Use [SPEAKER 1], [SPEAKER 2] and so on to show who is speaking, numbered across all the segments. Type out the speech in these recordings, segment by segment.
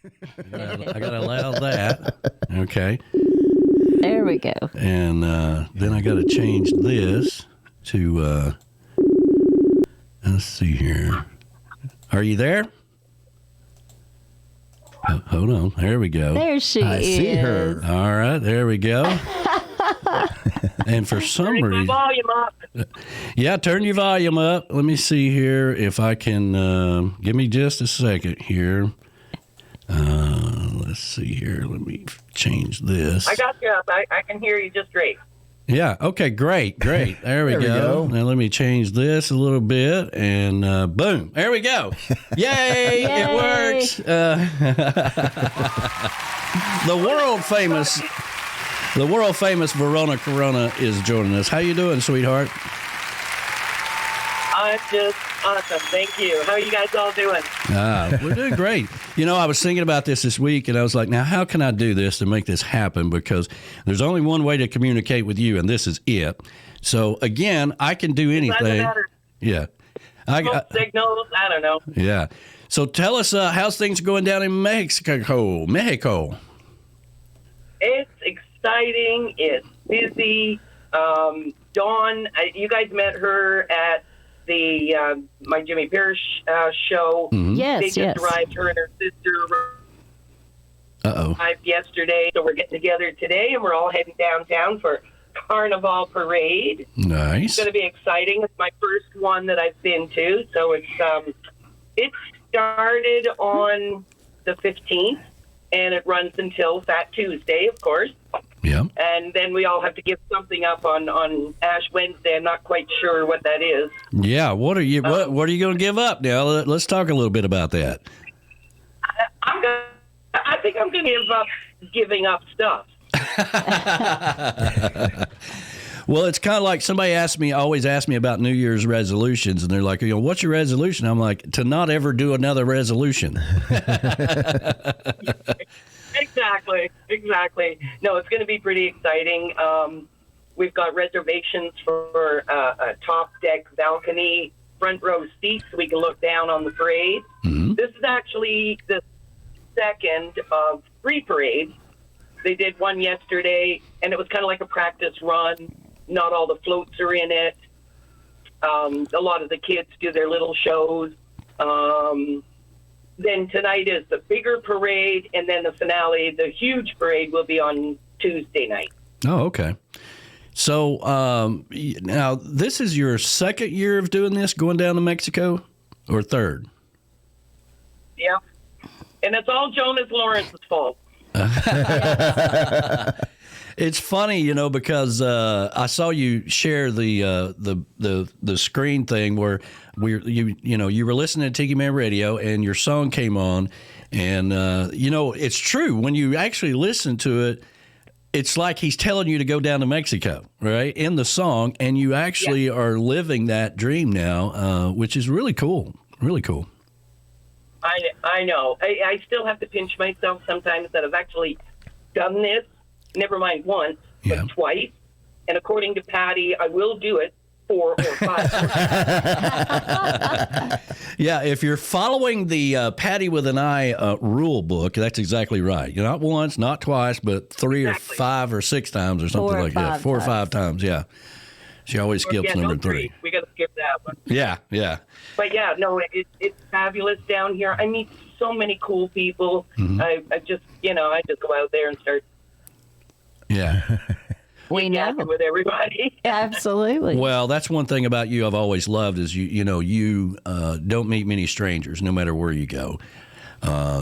[SPEAKER 1] I got to allow that. Okay.
[SPEAKER 2] There we go.
[SPEAKER 1] And then I got to change this to, let's see here. Are you there? Hold on. There we go.
[SPEAKER 2] There she is.
[SPEAKER 3] I see her.
[SPEAKER 1] All right. There we go. And for some reason.
[SPEAKER 4] Turn the volume up.
[SPEAKER 1] Yeah, turn your volume up. Let me see here if I can. Give me just a second here. Let's see here. Let me change this.
[SPEAKER 4] I got you up. I can hear you just great.
[SPEAKER 1] Yeah. Okay. Great. There we go. Now let me change this a little bit, and boom. There we go. Yay! It works. The world famous Verona Corona is joining us. How you doing, sweetheart?
[SPEAKER 4] I'm just awesome. Thank you. How are you guys all doing?
[SPEAKER 1] We're doing great. You know, I was thinking about this week, and I was like, now, how can I do this to make this happen? Because there's only one way to communicate with you, and this is it. So, again, I can do anything.
[SPEAKER 4] Doesn't matter.
[SPEAKER 1] Yeah.
[SPEAKER 4] Signals, I don't know.
[SPEAKER 1] Yeah. So tell us, how's things going down in Mexico?
[SPEAKER 4] It's exciting. It's busy. Dawn, you guys met her at the my Jimmy Parrish show.
[SPEAKER 1] Mm-hmm.
[SPEAKER 2] Yes,
[SPEAKER 4] they just arrived. Her and her sister arrived yesterday, so we're getting together today, and we're all heading downtown for Carnival Parade.
[SPEAKER 1] Nice.
[SPEAKER 4] It's going to be exciting. It's my first one that I've been to, so it started on the 15th, and it runs until Fat Tuesday, of course.
[SPEAKER 1] Yeah.
[SPEAKER 4] And then we all have to give something up on Ash Wednesday. I'm not quite sure what that is.
[SPEAKER 1] Yeah. What are you going to give up now? Let's talk a little bit about that.
[SPEAKER 4] I think I'm going to give up giving up stuff.
[SPEAKER 1] Well, it's kind of like somebody always asks me about New Year's resolutions, and they're like, what's your resolution? I'm like, to not ever do another resolution.
[SPEAKER 4] Exactly. No, it's going to be pretty exciting. We've got reservations for a top deck balcony, front row seats, so we can look down on the parade. Mm-hmm. This is actually the second of 3 parades. They did one yesterday, and it was kind of like a practice run. Not all the floats are in it. A lot of the kids do their little shows. Then tonight is the bigger parade, and then the finale, the huge parade, will be on Tuesday night.
[SPEAKER 1] Oh, okay. So now this is your second year of doing this, going down to Mexico, or third?
[SPEAKER 4] Yeah. And it's all Jonas Lawrence's fault.
[SPEAKER 1] It's funny, because I saw you share the screen thing where you were listening to Tiki Man Radio and your song came on, and it's true when you actually listen to it. It's like he's telling you to go down to Mexico, right, in the song, and you actually are living that dream now, which is really cool. Really cool.
[SPEAKER 4] I know. I still have to pinch myself sometimes that I've actually done this. Never mind once, but twice. And according to Patty, I will do it 4 or 5
[SPEAKER 1] Yeah, if you're following the Patty with an I rule book, that's exactly right. Not once, not twice, but 3 or 5 or 6 times or something like that. 4 or 5 times, yeah. She always skips number 3.
[SPEAKER 4] We got to skip that one.
[SPEAKER 1] Yeah.
[SPEAKER 4] But yeah, no, it's fabulous down here. I meet so many cool people. Mm-hmm. I just go out there and start.
[SPEAKER 1] Yeah.
[SPEAKER 2] We know
[SPEAKER 4] with everybody.
[SPEAKER 2] Absolutely.
[SPEAKER 1] Well, that's one thing about you I've always loved is you don't meet many strangers no matter where you go.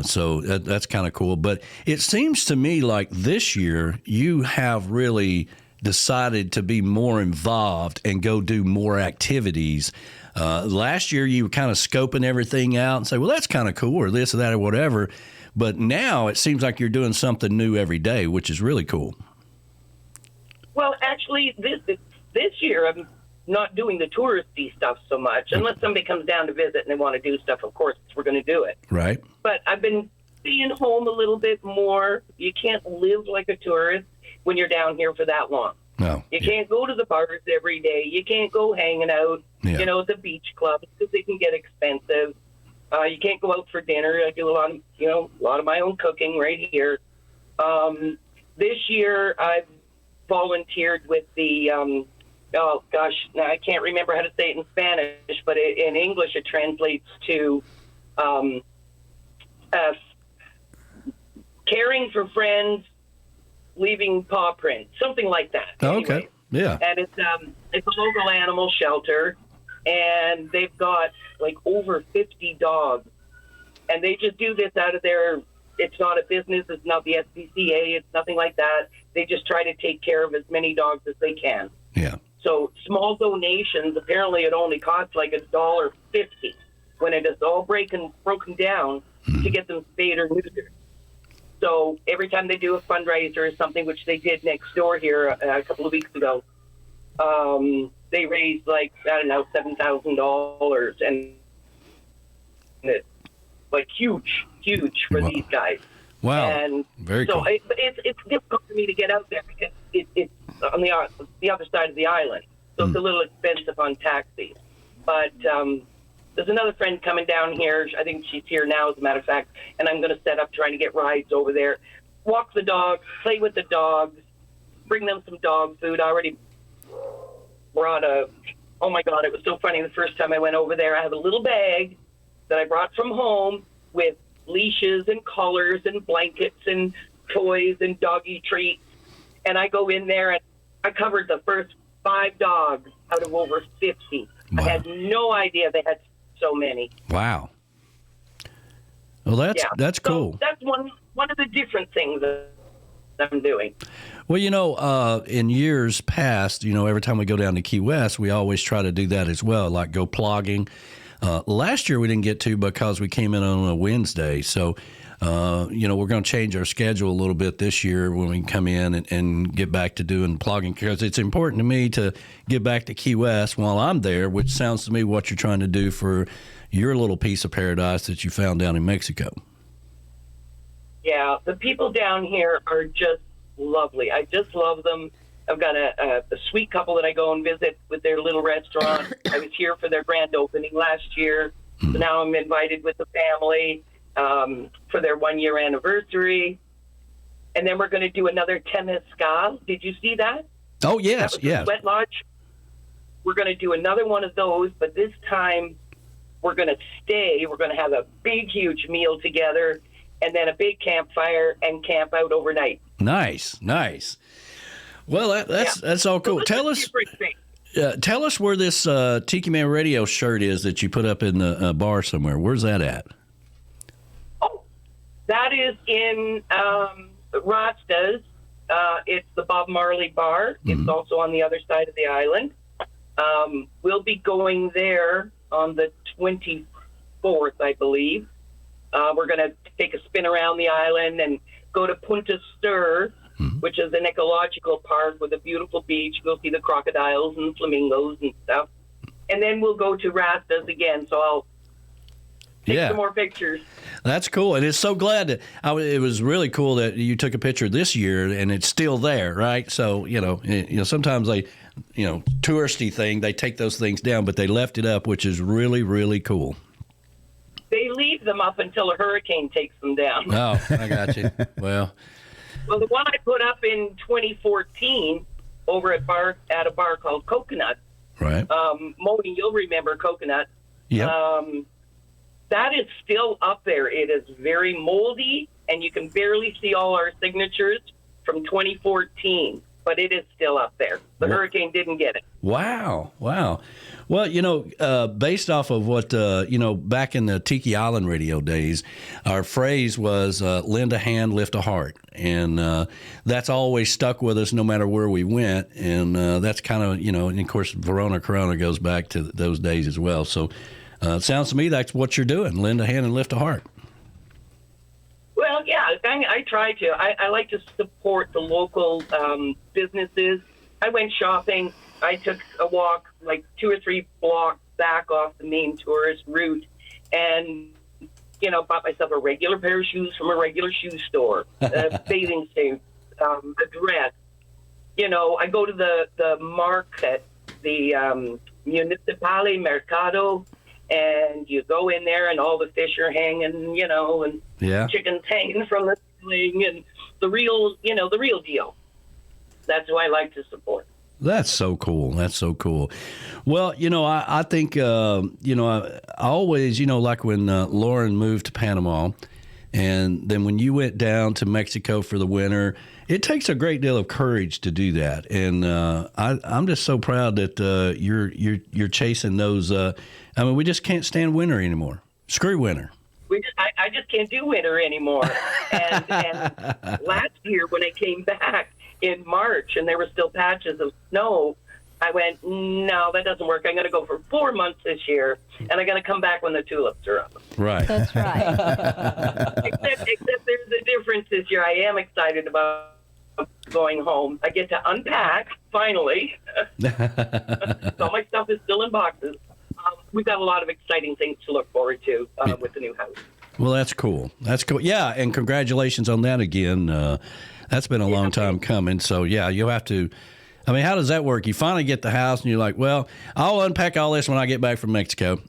[SPEAKER 1] So that's kind of cool. But it seems to me like this year you have really decided to be more involved and go do more activities. Last year you were kind of scoping everything out and say, well, that's kind of cool or this or that or whatever. But now it seems like you're doing something new every day, which is really cool.
[SPEAKER 4] Well, actually, this year I'm not doing the touristy stuff so much. Unless somebody comes down to visit and they want to do stuff, of course, we're going to do it.
[SPEAKER 1] Right.
[SPEAKER 4] But I've been being home a little bit more. You can't live like a tourist when you're down here for that long.
[SPEAKER 1] No.
[SPEAKER 4] You can't go to the bars every day. You can't go hanging out, at the beach clubs because they can get expensive. You can't go out for dinner. I do a lot of my own cooking right here. This year, I've volunteered with the, now I can't remember how to say it in Spanish, but in English it translates to caring for friends, leaving paw prints, something like that.
[SPEAKER 1] Oh,
[SPEAKER 4] Anyway.
[SPEAKER 1] okay. Yeah.
[SPEAKER 4] And it's a local animal shelter, and they've got like over 50 dogs, and they just do this out of their. It's not a business. It's not the SPCA. It's nothing like that. They just try to take care of as many dogs as they can.
[SPEAKER 1] Yeah.
[SPEAKER 4] So small donations. Apparently, it only costs like $1.50 when it is all broken down to get them spayed or neutered. So every time they do a fundraiser or something, which they did next door here a couple of weeks ago, they raised like, I don't know, $7,000, and it's like huge for these guys.
[SPEAKER 1] Wow.
[SPEAKER 4] And
[SPEAKER 1] very
[SPEAKER 4] so
[SPEAKER 1] cool.
[SPEAKER 4] it's difficult for me to get out there because it's on the other side of the island, so it's a little expensive on taxis. But there's another friend coming down here. I think she's here now, as a matter of fact, and I'm going to set up trying to get rides over there, walk the dogs, play with the dogs, bring them some dog food. I already brought oh my God, it was so funny. The first time I went over there, I have a little bag that I brought from home with leashes and collars and blankets and toys and doggy treats. And I go in there and I covered the first 5 dogs out of over 50.
[SPEAKER 1] Wow.
[SPEAKER 4] I had no idea they had so many.
[SPEAKER 1] Wow. Well, that's cool.
[SPEAKER 4] So that's one of the different things that I'm doing.
[SPEAKER 1] Well, in years past, every time we go down to Key West, we always try to do that as well, like go plogging. Last year we didn't get to because we came in on a Wednesday. So, we're going to change our schedule a little bit this year when we come in and get back to doing plogging, because it's important to me to get back to Key West while I'm there, which sounds to me what you're trying to do for your little piece of paradise that you found down in Mexico.
[SPEAKER 4] Yeah, the people down here are just lovely. I just love them. I've got a sweet couple that I go and visit with their little restaurant. I was here for their grand opening last year, so now I'm invited with the family for their 1-year anniversary. And then we're going to do another temazcal. Did you see that?
[SPEAKER 1] Oh, yes,
[SPEAKER 4] that was the Sweat Lodge. We're going to do another one of those, but this time we're going to stay. We're going to have a big, huge meal together, and then a big campfire and camp out overnight.
[SPEAKER 1] Nice. Well, that's all cool.
[SPEAKER 4] So
[SPEAKER 1] tell us where this Tiki Man Radio shirt is that you put up in the bar somewhere. Where's that at?
[SPEAKER 4] Oh, that is in Rasta's. It's the Bob Marley Bar. Mm-hmm. It's also on the other side of the island. We'll be going there on the 24th, I believe. We're going to take a spin around the island and go to Punta Sur, which is an ecological park with a beautiful beach. We'll see the crocodiles and flamingos and stuff. And then we'll go to Rasta's again, so I'll take some more pictures.
[SPEAKER 1] That's cool. And it's so glad that it was really cool that you took a picture this year and it's still there, right? So, sometimes they, touristy thing, they take those things down, but they left it up, which is really, really cool.
[SPEAKER 4] They leave them up until a hurricane takes them down.
[SPEAKER 1] Oh, I got you. Well,
[SPEAKER 4] the one I put up in 2014 over at a bar called Coconut.
[SPEAKER 1] Right.
[SPEAKER 4] Moni, you'll remember Coconut.
[SPEAKER 1] Yeah.
[SPEAKER 4] That is still up there. It is very moldy, and you can barely see all our signatures from 2014, but it is still up there. The hurricane didn't get it.
[SPEAKER 1] Wow. Well, based off of what, back in the Tiki Island radio days, our phrase was lend a hand, lift a heart. And that's always stuck with us no matter where we went. And that's kind of, and of course, Verona Corona goes back to those days as well. So it sounds to me that's what you're doing, lend a hand and lift a heart.
[SPEAKER 4] Well, yeah, I try to. I like to support the local businesses. I went shopping. I took a walk like 2 or 3 blocks back off the main tourist route and, bought myself a regular pair of shoes from a regular shoe store, a bathing suit, a dress. I go to the market, the Municipale Mercado, and you go in there and all the fish are hanging, and chickens hanging from the ceiling, and the real deal. That's who I like to support.
[SPEAKER 1] That's so cool. That's so cool. Well, I think, I always, like when Lauren moved to Panama, and then when you went down to Mexico for the winter, it takes a great deal of courage to do that. And I'm just so proud that you're chasing those. We just can't stand winter anymore. Screw winter.
[SPEAKER 4] I just can't do winter anymore. And last year when I came back in March and there were still patches of snow, I went, no, that doesn't work. I'm going to go for 4 months this year, and I'm going to come back when the tulips are up.
[SPEAKER 1] Right.
[SPEAKER 2] That's right.
[SPEAKER 4] except there's a difference this year. I am excited about going home. I get to unpack, finally. All my stuff is still in boxes. We've got a lot of exciting things to look forward to with the new house.
[SPEAKER 1] Well, that's cool. That's cool. Yeah, and congratulations on that again. That's been a long time coming. So, yeah, you'll have to – how does that work? You finally get the house, and you're like, well, I'll unpack all this when I get back from Mexico.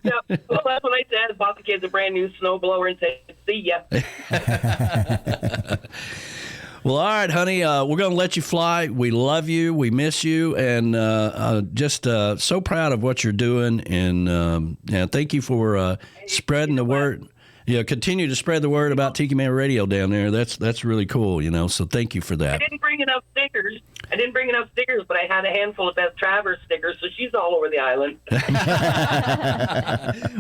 [SPEAKER 4] Yeah, well, that's what I said. Bought the kids a brand new snowblower and said, see ya.
[SPEAKER 1] Well, all right, honey, we're going to let you fly. We love you. We miss you. And just so proud of what you're doing. And thank you for spreading the word. Yeah, continue to spread the word about Tiki Man Radio down there. That's really cool, so thank you for that.
[SPEAKER 4] I didn't bring enough stickers, but I had a handful of Beth Travers stickers, so she's all over the island.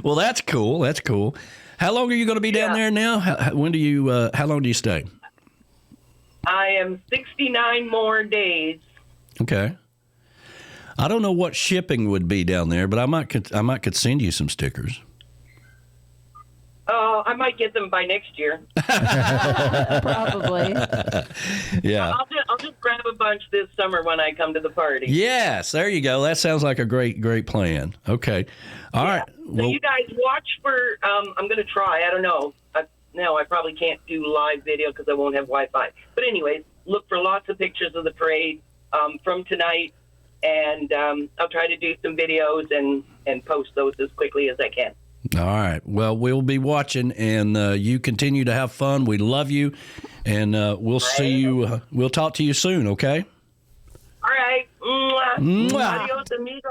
[SPEAKER 1] Well, that's cool. That's cool. How long are you going to be down there now? How long do you stay?
[SPEAKER 4] I am 69 more days.
[SPEAKER 1] Okay. I don't know what shipping would be down there, but I might could send you some stickers.
[SPEAKER 4] I might get them by next year.
[SPEAKER 2] Probably.
[SPEAKER 1] Yeah.
[SPEAKER 4] I'll just grab a bunch this summer when I come to the party.
[SPEAKER 1] Yes, there you go. That sounds like a great plan. Okay. All right.
[SPEAKER 4] So you guys watch for, I'm going to try, I don't know. No, I probably can't do live video because I won't have Wi-Fi. But anyways, look for lots of pictures of the parade from tonight, and I'll try to do some videos and post those as quickly as I can.
[SPEAKER 1] All right. Well, we'll be watching, and you continue to have fun. We love you, and we'll see you. We'll talk to you soon, okay?
[SPEAKER 4] All right. Mwah.
[SPEAKER 1] Mwah.
[SPEAKER 4] Adios, amigos.